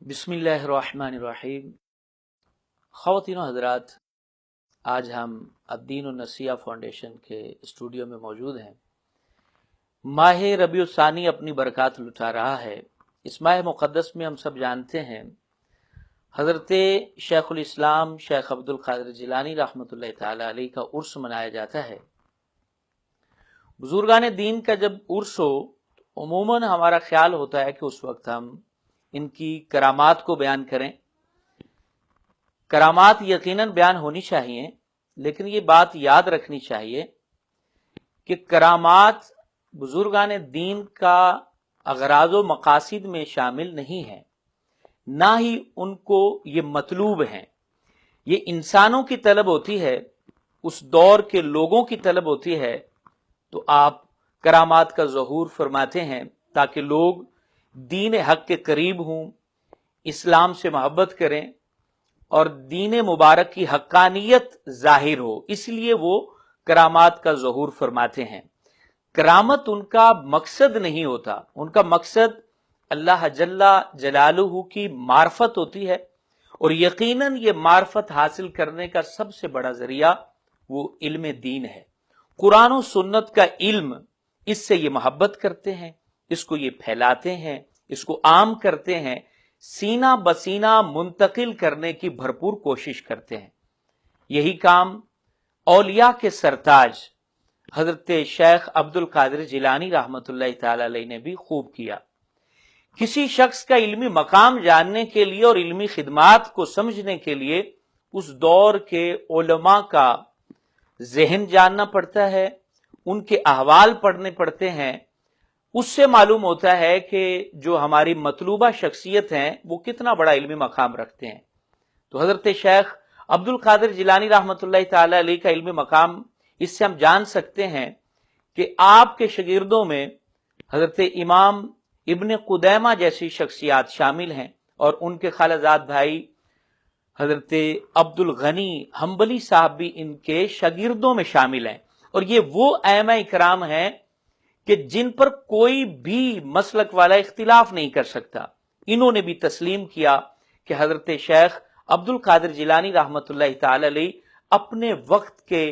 بسم اللہ الرحمن الرحیم۔ خواتین و حضرات، آج ہم الدین النصیحہ فاؤنڈیشن کے اسٹوڈیو میں موجود ہیں۔ ماہ ربیع الثانی اپنی برکات لٹا رہا ہے۔ اس ماہ مقدس میں ہم سب جانتے ہیں حضرت شیخ الاسلام شیخ عبد القادر جیلانی رحمۃ اللہ تعالی علیہ کا عرس منایا جاتا ہے۔ بزرگان دین کا جب عرس ہو تو عموماً ہمارا خیال ہوتا ہے کہ اس وقت ہم ان کی کرامات کو بیان کریں۔ کرامات یقیناً بیان ہونی چاہیے، لیکن یہ بات یاد رکھنی چاہیے کہ کرامات بزرگان دین کا اغراض و مقاصد میں شامل نہیں ہیں، نہ ہی ان کو یہ مطلوب ہیں۔ یہ انسانوں کی طلب ہوتی ہے، اس دور کے لوگوں کی طلب ہوتی ہے، تو آپ کرامات کا ظہور فرماتے ہیں تاکہ لوگ دین حق کے قریب ہوں، اسلام سے محبت کریں اور دین مبارک کی حقانیت ظاہر ہو، اس لیے وہ کرامات کا ظہور فرماتے ہیں۔ کرامت ان کا مقصد نہیں ہوتا، ان کا مقصد اللہ جل جلالہ کی معرفت ہوتی ہے، اور یقیناً یہ معرفت حاصل کرنے کا سب سے بڑا ذریعہ وہ علم دین ہے۔ قرآن و سنت کا علم، اس سے یہ محبت کرتے ہیں، اس کو یہ پھیلاتے ہیں، اس کو عام کرتے ہیں، سینہ بسینہ منتقل کرنے کی بھرپور کوشش کرتے ہیں۔ یہی کام اولیاء کے سرتاج حضرت شیخ عبد القادر جیلانی رحمۃ اللہ تعالی علیہ نے بھی خوب کیا۔ کسی شخص کا علمی مقام جاننے کے لیے اور علمی خدمات کو سمجھنے کے لیے اس دور کے علماء کا ذہن جاننا پڑتا ہے، ان کے احوال پڑھنے پڑتے ہیں۔ اس سے معلوم ہوتا ہے کہ جو ہماری مطلوبہ شخصیت ہیں وہ کتنا بڑا علمی مقام رکھتے ہیں۔ تو حضرت شیخ عبد القادر جیلانی رحمۃ اللہ تعالی علیہ کا علمی مقام، اس سے ہم جان سکتے ہیں کہ آپ کے شاگردوں میں حضرت امام ابن قدیمہ جیسی شخصیات شامل ہیں، اور ان کے خالہ زاد بھائی حضرت عبد الغنی حنبلی صاحب بھی ان کے شاگردوں میں شامل ہیں۔ اور یہ وہ ائمہ کرام ہیں کہ جن پر کوئی بھی مسلک والا اختلاف نہیں کر سکتا۔ انہوں نے بھی تسلیم کیا کہ حضرت شیخ عبد القادر جیلانی رحمۃ اللہ تعالی علیہ اپنے وقت کے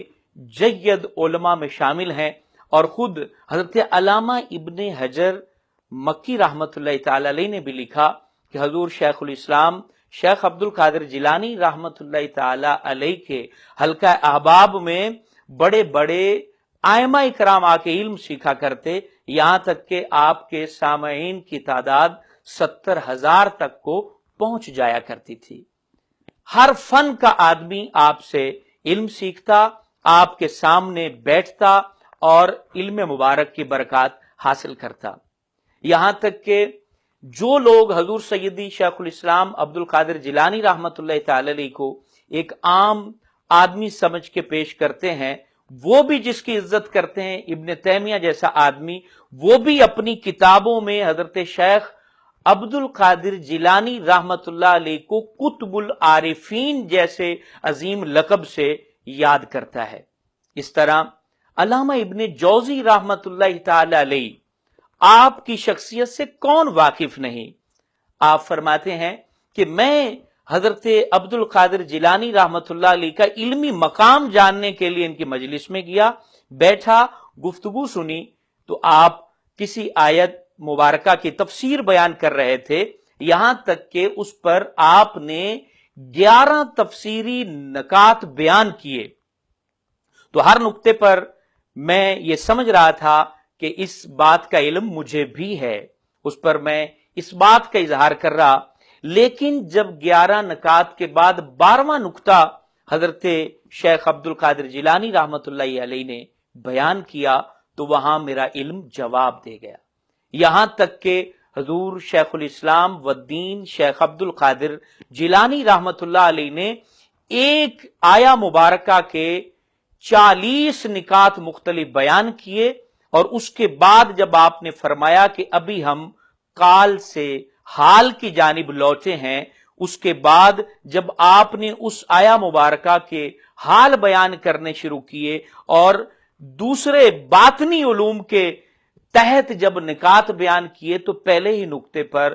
جید علماء میں شامل ہیں، اور خود حضرت علامہ ابن حجر مکی رحمۃ اللہ تعالی علیہ نے بھی لکھا کہ حضور شیخ الاسلام شیخ عبد القادر جیلانی رحمۃ اللہ تعالی علیہ کے حلقہ احباب میں بڑے بڑے ائمہ کرام آ کے علم سیکھا کرتے، یہاں تک کہ آپ کے سامعین کی تعداد 70,000 تک کو پہنچ جایا کرتی تھی۔ ہر فن کا آدمی آپ سے علم سیکھتا، آپ کے سامنے بیٹھتا اور علم مبارک کی برکات حاصل کرتا۔ یہاں تک کہ جو لوگ حضور سیدی شیخ الاسلام عبد القادر جیلانی رحمۃ اللہ تعالی علیہ کو ایک عام آدمی سمجھ کے پیش کرتے ہیں، وہ بھی جس کی عزت کرتے ہیں، ابن تیمیہ جیسا آدمی، وہ بھی اپنی کتابوں میں حضرت شیخ عبد القادر جیلانی رحمت اللہ علیہ کو قطب العارفین جیسے عظیم لقب سے یاد کرتا ہے۔ اس طرح علامہ ابن جوزی رحمت اللہ تعالی علیہ، آپ کی شخصیت سے کون واقف نہیں؟ آپ فرماتے ہیں کہ میں حضرت عبد القادر جیلانی رحمت اللہ علیہ کا علمی مقام جاننے کے لیے ان کی مجلس میں گیا، بیٹھا، گفتگو سنی، تو آپ کسی آیت مبارکہ کی تفسیر بیان کر رہے تھے، یہاں تک کہ اس پر آپ نے 11 تفسیری نکات بیان کیے۔ تو ہر نقطے پر میں یہ سمجھ رہا تھا کہ اس بات کا علم مجھے بھی ہے، اس پر میں اس بات کا اظہار کر رہا، لیکن جب 11 نکات کے بعد 12واں نقطہ حضرت شیخ عبد القادر جیلانی رحمت اللہ علیہ نے بیان کیا تو وہاں میرا علم جواب دے گیا۔ یہاں تک کہ حضور شیخ الاسلام والدین شیخ عبد القادر جیلانی رحمت اللہ علیہ نے ایک آیا مبارکہ کے 40 نکات مختلف بیان کیے، اور اس کے بعد جب آپ نے فرمایا کہ ابھی ہم قال سے حال کی جانب لوٹے ہیں، اس کے بعد جب آپ نے اس آیا مبارکہ کے حال بیان کرنے شروع کیے اور دوسرے باطنی علوم کے تحت جب نکات بیان کیے، تو پہلے ہی نقطے پر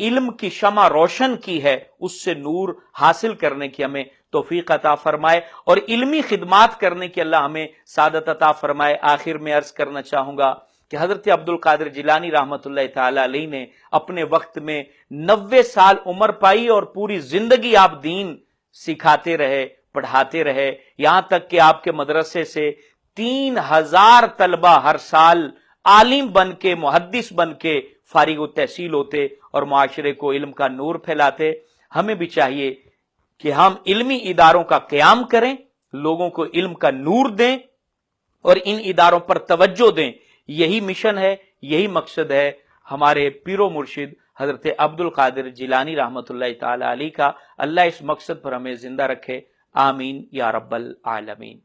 علم کی شمع روشن کی ہے اس سے نور حاصل کرنے کی ہمیں توفیق عطا فرمائے، اور علمی خدمات کرنے کی اللہ ہمیں سعادت عطا فرمائے۔ آخر میں عرض کرنا چاہوں گا کہ حضرت عبد القادر جیلانی رحمۃ اللہ تعالی علیہ نے اپنے وقت میں 90 سال عمر پائی اور پوری زندگی آپ دین سکھاتے رہے، پڑھاتے رہے، یہاں تک کہ آپ کے مدرسے سے 3000 طلبہ ہر سال عالم بن کے، محدث بن کے فارغ التحصیل ہوتے اور معاشرے کو علم کا نور پھیلاتے۔ ہمیں بھی چاہیے کہ ہم علمی اداروں کا قیام کریں، لوگوں کو علم کا نور دیں اور ان اداروں پر توجہ دیں۔ یہی مشن ہے، یہی مقصد ہے ہمارے پیر و مرشد حضرت عبد القادر جیلانی رحمۃ اللہ تعالی علیہ کا۔ اللہ اس مقصد پر ہمیں زندہ رکھے، آمین یا رب العالمین۔